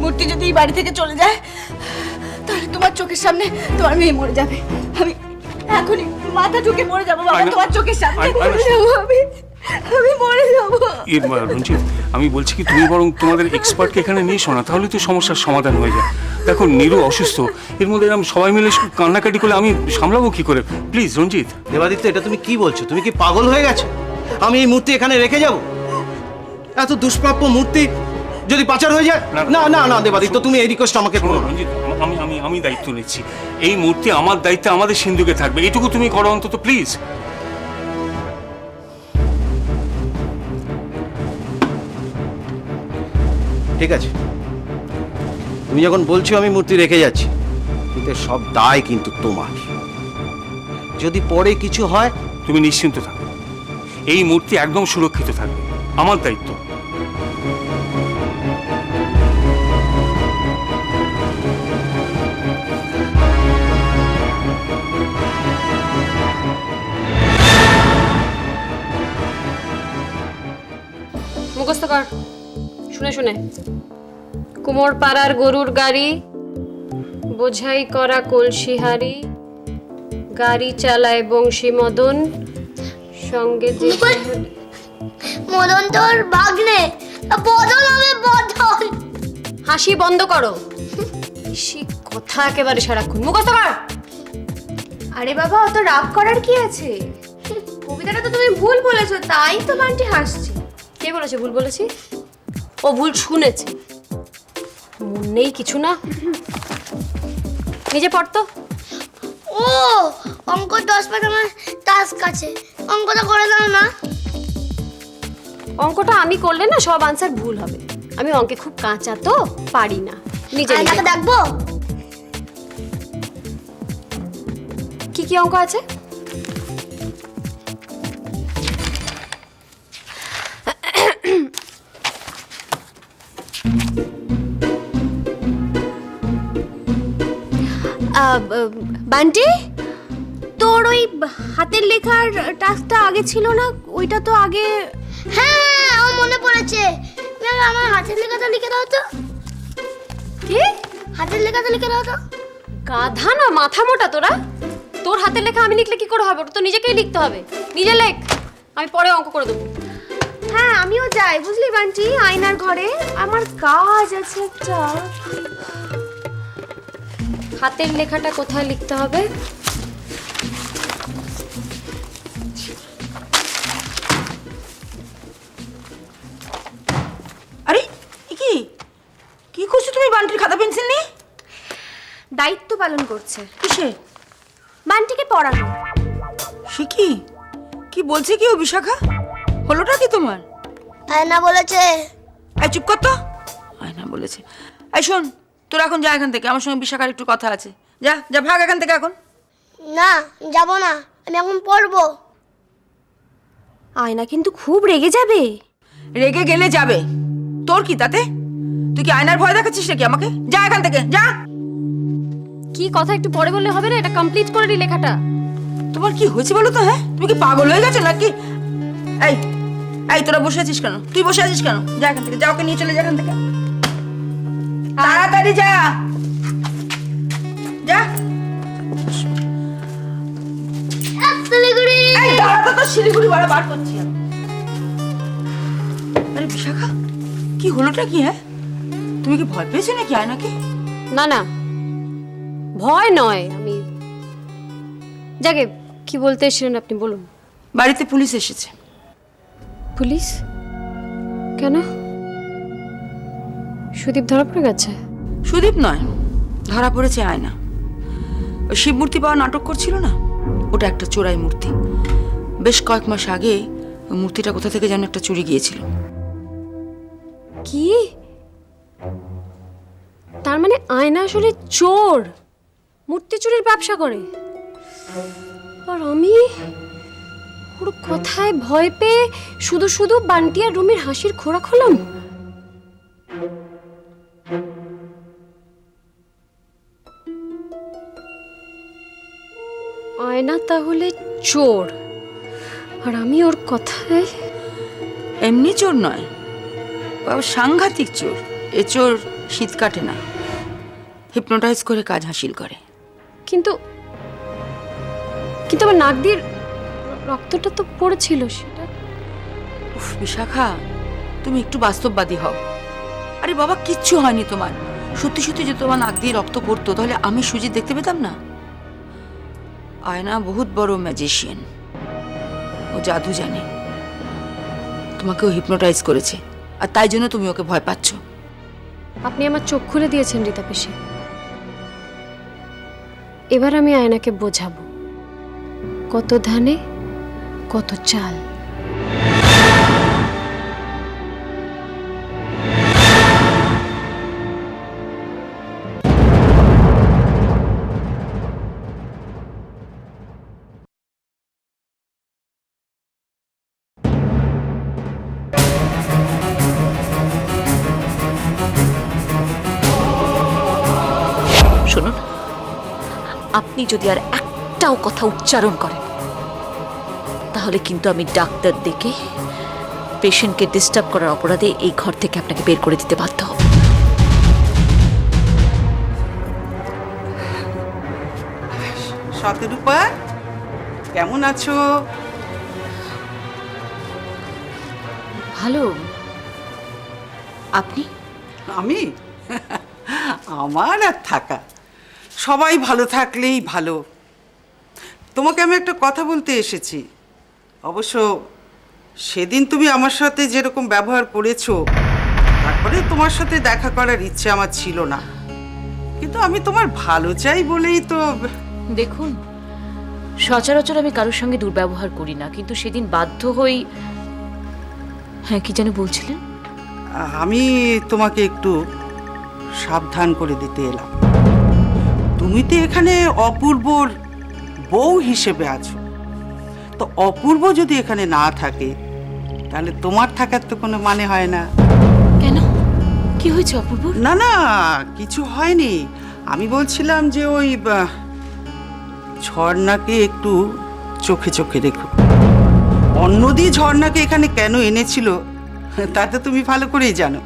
মূর্তি যদি এই বাড়ি থেকে চলে যায় তাহলে তোমার চোখের সামনে তোমার মেয়ে মরে যাবে। আমি এখনই মাথা ঢুকে মরে যাবো বাবা, তোমার চোখের সামনে মরে যাবো আমি, আমি মরে যাবো। রঞ্জিত, আমি বলছি কি তুমি বরং তোমাদের এক্সপার্টকে এখানে নিয়ে শোনা, তাহলে তো সমস্যার সমাধান হয়ে যায়। দেখো নিরু অসুস্থ, এর মধ্যে আমি সবাই মিলে কান্নাকাটি করলে আমি সামলাবো কি করে? প্লিজ রঞ্জিত। দেবাদিত্য, এটা তুমি কি বলছো? তুমি কি পাগল হয়ে গেছো? আমি এই মূর্তি এখানে রেখে যাব? এত দুষ্প্রাপ্য মূর্তি যদি পাচার হয়ে যায়? না না না দেবাদিত্য, তুমি এই রিকোয়েস্ট আমাকে করো না। রঞ্জিত, আমি আমি আমি দায়িত্ব নিচ্ছি। এই মূর্তি আমার দায়িত্বে আমাদের সিন্ধুকে থাকবে, এইটুকু তুমি করো অন্তত প্লিজ। ঠিক আছে, তুমি যখন বলছো আমি মূর্তি রেখে যাচ্ছি, কিন্তু সব দায় কিন্তু তোমার। যদি পরে কিছু হয়, তুমি নিশ্চিন্ত থাকো, এই মূর্তি একদম সুরক্ষিত থাকবে, আমার দায়িত্ব। মুখস্থ কর, শুনে শুনে। কুমোর পাড়ার গরুর গাড়ি, বোঝাই করা কলসিহারি, গাড়ি চালায় বংশী মদন, সঙ্গে যে মদন তোর ভাগ্নে, বদল হবে বদল। হাসি বন্ধ করো, সে কথা একেবারে সারাক্ষণ। মুখস্থ কর। আরে বাবা, অত রাগ করার কি আছে? কবিতাটা তো তুমি ভুল বলেছো, তাই তো বান্টি হাসছে। কে বলেছে ভুল বলেছি? ও ভুল শুনেছে, মন নেই কিছু না। নিজে পড়তো। ও অঙ্ক 10 পাতা আমার টাস্ক কাছে, অঙ্কটা করে দাও না। অঙ্কটা আমি করলে না সব আনসার ভুল হবে। আমি অঙ্কে খুব কাঁচা তো, পারি না। নিজে আয়নাকে দেখবো? কি কি অঙ্ক আছে? বান্টি, তোর ওই হাতের লেখার টাস্কটা আগে ছিল না? ওইটা তো আগে। হ্যাঁ, আমার মনে পড়েছে। ম্যাম, আমার হাতের লেখাটা লিখে দাও তো। কি? হাতের লেখাটা লিখে দাও তো। গাধা না মাথা মোটা তোরা? তোর হাতের লেখা আমি লিখলে কি করে হবে? ওটা তো নিজেকেই লিখতে হবে। নিজে লেখ, আমি পরে অঙ্ক করে দেবো। হ্যাঁ, আমিও যাই, বুঝলি বান্টি, আয়নার ঘরে আমার কাজ আছে একটা। হাতের লেখাটা কোথায় লিখতে হবে? আরে কি কি করছো তুমি? বান্টির খাতা পেন্সিল নিয়ে? দায়িত্ব পালন করছে, কিসে? বান্টিকে পড়ানো। সে কি কি বলছে কি ও বিশাখা? হলোটা কি তোমার? আয়না বলেছে। এই চুপ কর তো। আয়না বলেছে? এই শোন, তোরা এখন যা এখান থেকে, আমার সঙ্গে বিশাখার একটু কথা আছে। যা যা, ভাগ এখান থেকে এখন। না, যাব না, আমি এখন পড়বো। আয়না কিন্তু খুব রেগে যাবে। রেগে গেলে যাবে, তোর কি তাতে? তুই কি আয়নার ভয় দেখাচ্ছিস নাকি আমাকে? যা এখান থেকে যা। কি কথা একটু পরে বললে হবে না? এটা কমপ্লিট করে নি লেখাটা। তোমার কি হয়েছে বলো তো? হ্যাঁ, তুমি কি পাগল হয়ে গেছো নাকি? এই এই, তোরা বসে আছিস কেন? তুই বসে আছিস কেন? যা এখান থেকে, যা, ওকে নিয়ে চলে যা এখান থেকে, তাড়াতাড়ি যা যা। শিলিগুড়ি। এই দাঁড়া তো, শিলিগুড়ি বাড়া বার করছি আমি। আরে বিশাখা, কি হলোটা কি? হ্যাঁ, তুমি কি ভয় পেয়েছো নাকি আয়নাকে? না না, ভয় নয়। আমি যাকে কি বলতে এসেছিলেন আপনি বলুন। বাড়িতে পুলিশ এসেছে। পুলিশ? কেন? সুদীপ ধরা পড়ে গেছে? সুদীপ নয়, ধরা পড়েছে আয়না। ওই শিব মূর্তি পাওয়া নাটক করছিল না, ওটা একটা চোরাই মূর্তি। বেশ কয়েক মাস আগে ওই মূর্তিটা কোথা থেকে যেন একটা চুরি গিয়েছিল। কি? তার মানে আয়না আসলে চোর, মূর্তি চুরির ব্যবসা করে। আর আমি ওর কথায় ভয় পেয়ে শুধু শুধু বান্টি আর রুমির হাসির খোরাক হলাম। আয়না তাহলে চোর, আর আমি ওর কথায়। এমনি চোর নয়, সাংঘাতিক চোর। এ চোর শীত কাটে না, হিপনোটাইজ করে কাজ হাসিল করে। কিন্তু কিন্তু আমার নাক দিয়ে রক্তটা তো পড়েছিল, সেটা উফ বিশাখা, তুমি একটু বাস্তববাদী হও। আরে বাবা, কিচ্ছু হয়নি তোমার। সত্যি সত্যি যদি তোমার নাক দিয়ে রক্ত পড়তো তাহলে আমি সুজিত দেখতে পেতাম না? আয়না বহুত বড় ম্যাজিশিয়ান, ও জাদু জানে। তোমাকে ও হিপনোটাইজ করেছে, আর তাই জন্য তুমি ওকে ভয় পাচ্ছ। আপনি আমার চোখ খুলে দিয়েছেন রীতা পিসি। এবার আমি আয়নাকে বোঝাবো কত ধানে কত চাল। শুনুন, আপনি যদি আর একটাও কথা উচ্চারণ করেন তাহলে কিন্তু আমি ডাক্তার ডেকে পেশেন্টকে ডিস্টার্ব করার অপরাধে এই ঘর থেকে আপনাকে বের করে দিতে বাধ্য হব। শতরূপা, কেমন আছো? ভালো। আপনি? আমি আমার আর থাকা, সবাই ভালো থাকলেই ভালো। তোমাকে আমি একটা কথা বলতে এসেছি। অবশ্য সেদিন তুমি আমার সাথে যেরকম ব্যবহার করেছো, তারপরে তোমার সাথে দেখা করার ইচ্ছে আমার ছিল না, কিন্তু আমি তোমার ভালো চাই বলেই তো। দেখুন, সচরাচর আমি কারোর সঙ্গে দুর্ব্যবহার করি না, কিন্তু সেদিন বাধ্য হই। হ্যাঁ, কি যেন বলছিলেন? আমি তোমাকে একটু সাবধান করে দিতে এলাম। তুমি তো এখানে অপূর্বর বউ হিসেবে আছো, তো অপূর্ব যদি এখানে না থাকে তাহলে তোমার থাকার তো কোনো মানে হয় না। কেন, কি হয়েছে অপূর্ব? না না, কিছু হয়নি। আমি বলছিলাম যে ওই ঝর্ণাকে একটু চোখে চোখে রেখো। অন্যদি ঝর্ণাকে এখানে কেন এনেছিল তা তো তুমি ভালো করেই জানো।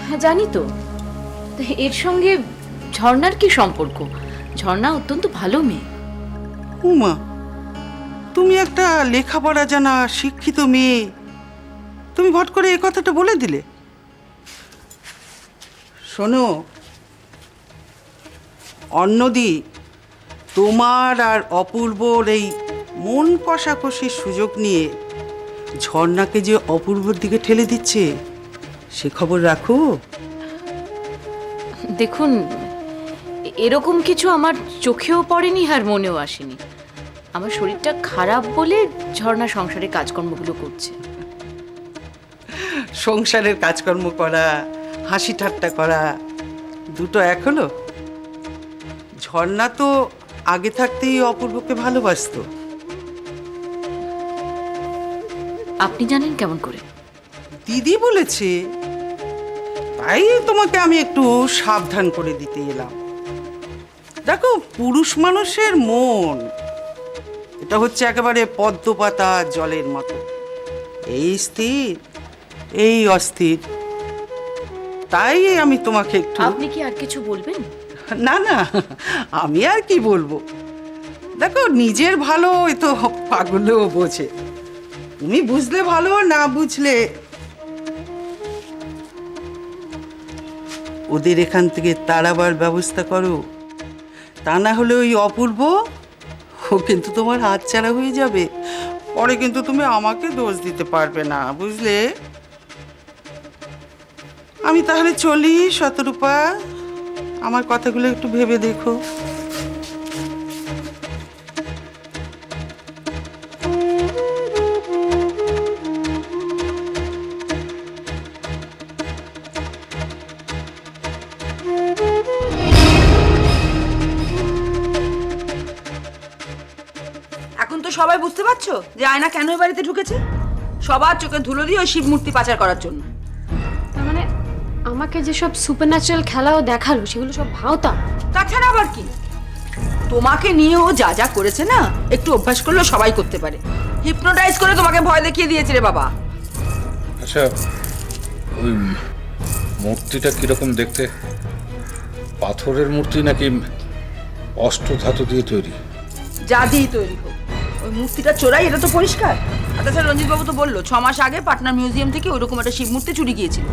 হ্যাঁ জানি তো। তো এর সঙ্গে ঝর্ণার কি সম্পর্ক? ঝর্ণা অত্যন্ত ভালো মেয়ে। উমা, তুমি একটা লেখাপড়া জানা শিক্ষিত মেয়ে, তুমি ভট করে এই কথাটা বলে দিলে। শোনো অন্যদি, তোমার আর অপূর্বর এই মন কষাকষির সুযোগ নিয়ে ঝর্ণাকে যে অপূর্বর দিকে ঠেলে দিচ্ছে সে খবর রাখো। দেখুন, এরকম কিছু আমার চোখেও পড়েনি আর মনেও আসেনি। আমার শরীরটা খারাপ বলে ঝর্ণা সংসারে কাজকর্মগুলো করছে। সংসারের কাজকর্ম করা, হাসি ঠাট্টা করা দুটো এক হলো? ঝর্ণা তো আগে থাকতেই অপূর্বকে ভালোবাসতো। আপনি জানেন কেমন করে? দিদি বলেছে, তাই তোমাকে আমি একটু সাবধান করে দিতে এলাম। দেখো, পুরুষ মানুষের মন এটা হচ্ছে একেবারে পদ্ম পাতা জলের মতো, এই স্থির এই অস্থির। তাই আমি তোমাকে একটু। আপনি কি আর কিছু বলবেন? না না, আমি আর কি বলবো। দেখো, নিজের ভালো এ তো পাগলেও বোঝে। তুমি বুঝলে ভালো, না বুঝলে ওদের এখান থেকে তাড়াবার ব্যবস্থা করো। তা না হলে ওই অপূর্ব ও কিন্তু তোমার হাতছাড়া হয়ে যাবে। পরে কিন্তু তুমি আমাকে দোষ দিতে পারবে না, বুঝলে? আমি তাহলে চলি শতরূপা, আমার কথাগুলো একটু ভেবে দেখো। এখন তো সবাই বুঝতে পারছো যে আয়না কেন এই বাড়িতে ঢুকেছে? সবার চোখে ধুলো দিয়ে ওই শিব মূর্তি পাচার করার জন্য। তার মানে আমাকে যেসব সুপারন্যাচারাল খেলাও দেখালো সেগুলো সব ভাওতা। তাছাড়া আবার কি? তোমাকে নিয়ে ও যা যা করেছে না, একটু অভ্যাস করলেও সবাই করতে পারে। হিপনোটাইজ করে তোমাকে ভয় দেখিয়ে দিয়েছে রে বাবা। আচ্ছা, ওই মূর্তিটা কিরকম দেখতে? পাথরের মূর্তি নাকি অষ্টধাতু দিয়ে তৈরি? যা দিয়েই তৈরি হোক, ওই মূর্তিটা চোরাই, এটা তো পরিষ্কার। আর তাছাড়া রঞ্জিত বাবু তো বললো 6 মাস আগে পাটনা মিউজিয়াম থেকে ওইরকম একটা শিব মূর্তি চুরি গিয়েছিল।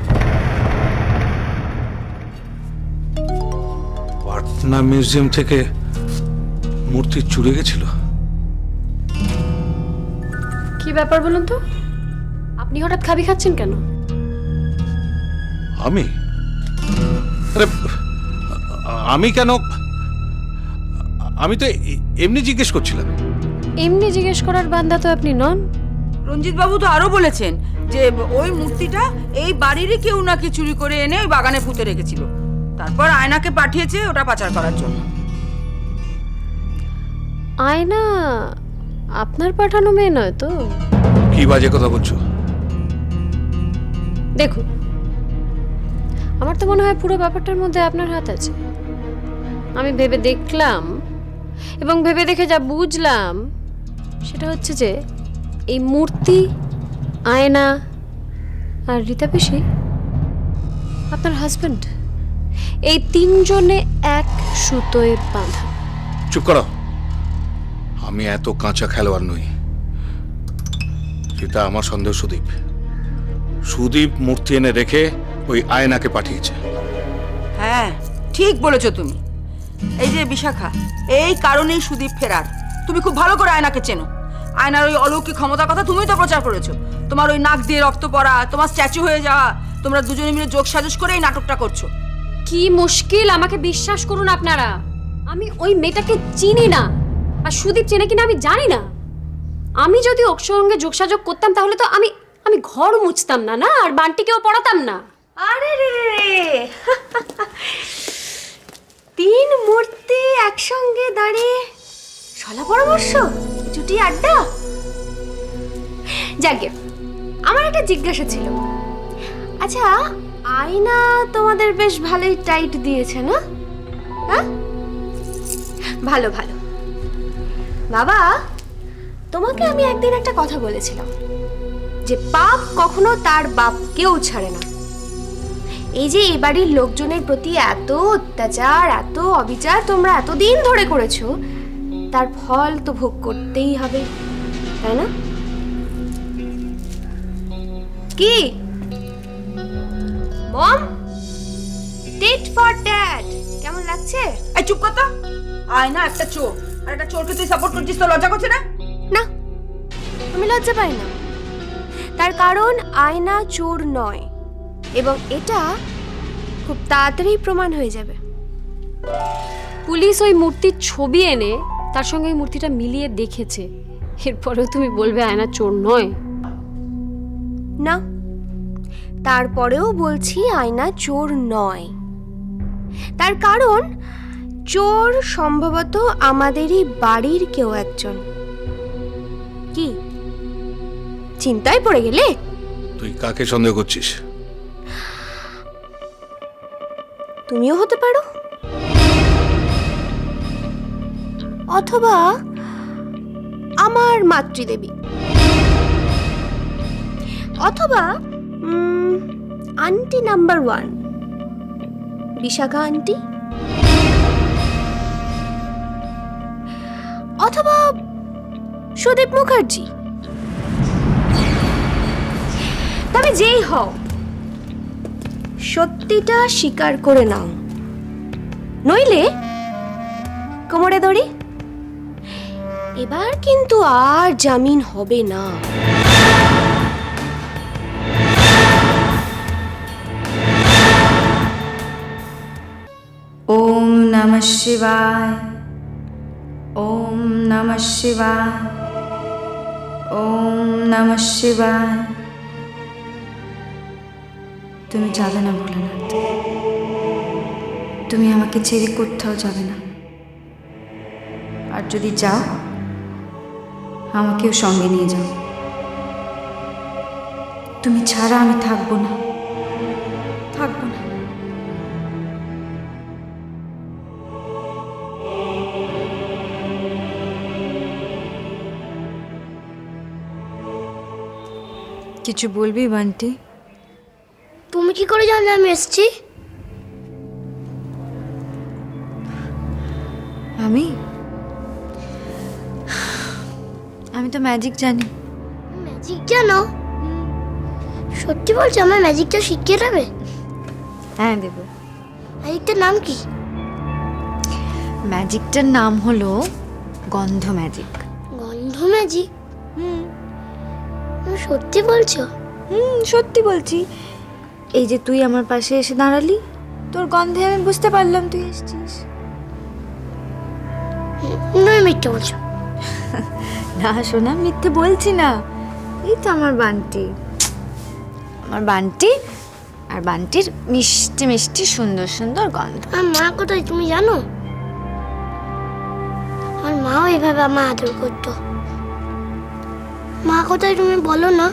পাটনা মিউজিয়াম থেকে মূর্তি চুরি গেছিল? কি ব্যাপার বলুন তো, আপনি হঠাৎ খাবি খাচ্ছেন কেন? আমি? আরে আমি কেন? আমি তো এমনি জিজ্ঞেস করছিলাম। এমনি জিজ্ঞেস করার বান্দা তো আপনি নন। রঞ্জিত বাবু তো আরো বলেছেন যে ওই মূর্তিটা এই বাড়িরই কেউ নাকি চুরি করে এনে ওই বাগানে পুঁতে রেখেছিল, তারপর আয়নাকে পাঠিয়েছে ওটা পাচার করার জন্য। আয়না আপনার পাঠানো মেয়ে নয় তো? কি বাজে কথা বলছো? দেখুন, আমার তো মনে হয় পুরো ব্যাপারটার মধ্যে আপনার হাত আছে। আমি ভেবে দেখলাম এবং ভেবে দেখে যা বুঝলাম সেটা হচ্ছে যে এই মূর্তি, আয়না আর রীতা পিসি আপনার হাজবেন্ড, এই তিনজনে এক সুতোয় বাঁধা। চুপ করো, আমি এত কাঁচা খেলোয়াড় নই। সেটা আমার সন্দেহ সুদীপ। সুদীপ মূর্তি এনে রেখে ওই আয়নাকে পাঠিয়েছে। হ্যাঁ, ঠিক বলেছো তুমি। এই যে বিশাখা, এই কারণেই সুদীপ ফেরার। তুমি খুব ভালো করে আয়নাকে চেনো। আয়নার ওই অলৌকিক ক্ষমতার কথা তুমিই তো প্রচার করেছো। তোমার ওই নাক দিয়ে রক্ত পড়া, তোমার স্ট্যাচু হয়ে যাওয়া, তোমরা দুজনে মিলে যোগ সাজস করে এই নাটকটা করছো। কি মুশকিল, আমাকে বিশ্বাস করুন আপনারা, আমি ওই মেয়েটাকে চিনি না। আর সুদীপ চেনে কিনা আমি জানি না। আমি যদি ওর সঙ্গে যোগসাযোগ করতাম তাহলে তো আমি ঘর মুছতাম না, না আর বান্টিকেও পড়াতাম না। আরে রে রে, তিন মূর্তি একসঙ্গে দাঁড়িয়ে সলা পরামর্শ, জুটি আড্ডা। যাকে আমার একটা জিজ্ঞাসা ছিল, আচ্ছা আয়না তোমাদের বেশ ভালোই টাইট দিয়েছে না? হ্যাঁ, ভালো ভালো। বাবা, তোমাকে আমি একদিন একটা কথা বলেছিলাম যে পাপ কখনো তার বাপকেও ছাড়ে না। এই যে এই বাড়ির লোকজনের প্রতি এত অত্যাচার, এত অবিচার তোমরা এতদিন ধরে করেছো, তার ফল তো ভোগ করতেই হবে, তাই না? কি মম, টিট ফর ট্যাট কেমন লাগছে? এই চুপ কথা। আয়না একটা চোর, আর একটা চোরকে তুই সাপোর্ট করছিস, তো লজ্জা করছে না? না, আমি লজ্জা পাই না। তার কারণ আয়না চোর নয়, এবং এটা খুব তাড়াতাড়ি প্রমাণ হয়ে যাবে। পুলিশ ওই মূর্তির ছবি এনে তার সঙ্গে ওই মূর্তিটা মিলিয়ে দেখেছে, এরপরেও তুমি বলবে আয়না চোর নয়? না, তারপরেও বলছি আয়না চোর নয়। তার কারণ চোর সম্ভবত আমাদেরই বাড়ির কেউ একজন। কি চিন্তায় পড়ে গেলে? তুই কাকে সন্দেহ করছিস? তুমিও হতে পারো, অথবা আমার মাতৃদেবী, অথবা আন্টি নাম্বার 1 বিশাখা আন্টি, অথবা সুদীপ মুখার্জি। তবে যেই হও, সত্যিটা স্বীকার করে নাও, নইলে কোমরে দড়ি। এবার কিন্তু আর জামিন হবে না। ওম নমঃ শিবায়, ওম নমঃ শিবায়, ওম নমঃ শিবায়। তুমি যাবে না ভোলানাথ, তুমি আমাকে ছেড়ে কোথাও যাবে না। আর যদি যাও, আমাকেও সঙ্গে নিয়ে যাও। তুমি ছাড়া আমি থাকবো না, থাকবো না। কিছু বলবি বান্টি? তুমি কি করে জানলে আমি এসেছি? আমি আমি তো ম্যাজিক জানি। ম্যাজিক জানো? সত্যি বলছো আমার ম্যাজিকটা শিখিয়ে দেবে? হ্যাঁ দেব। ম্যাজিকটার নাম কি? ম্যাজিকটার নাম হলো গন্ধ ম্যাজিক। গন্ধ ম্যাজিক? তুমি সত্যি বলছো? সত্যি বলছি। এই যে তুই আমার পাশে এসে দাঁড়ালি, তোর গন্ধে আমি বুঝতে পারলাম তুই এসেছিস। তুমি মিথ্যে বলছো। না সোনা, মিথ্যে বলছি না। এই তো আমার বান্টি, আমার বান্টি, আর বান্টির মিষ্টি মিষ্টি সুন্দর সুন্দর গন্ধ। আমার মা কোথায় তুমি জানো? আমার মাও এভাবে আমার আদর করতো। মা কোথায় তুমি বলো না?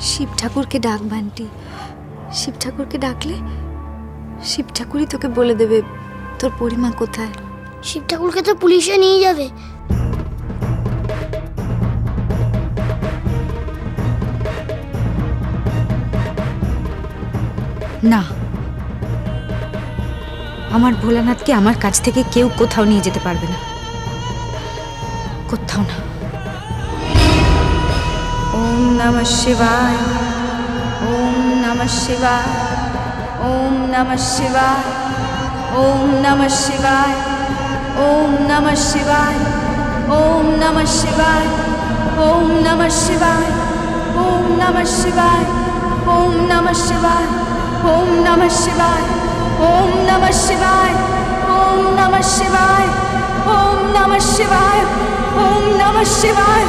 শিব ঠাকুরকে ডাক বান্টি, শিব ঠাকুরকে ডাকলে শিব ঠাকুরই তোকে বলে দেবে তোর পরিমা কোথায়। শিব ঠাকুরকে তো পুলিশে নিয়ে যাবে। না, আমার ভোলানাথকে আমার কাছ থেকে কেউ কোথাও নিয়ে যেতে পারবে না, কোথাও না। ওম নমঃ শিবায়, ওম নমঃ শিবায়, ওম নমঃ শিবায়, ওম নমঃ শিবায়, ওম নমঃ শিবায়, ওম নমঃ শিবায়, ওম নমঃ শিবায়, ওম নমঃ শিবায়, ওম নমঃ শিবায়, ওম নমঃ শিবায়, ওম নমঃ শিবায়, ওম নমঃ শিবায়, ওম নমঃ শিবায়, ওম নমঃ শিবায়।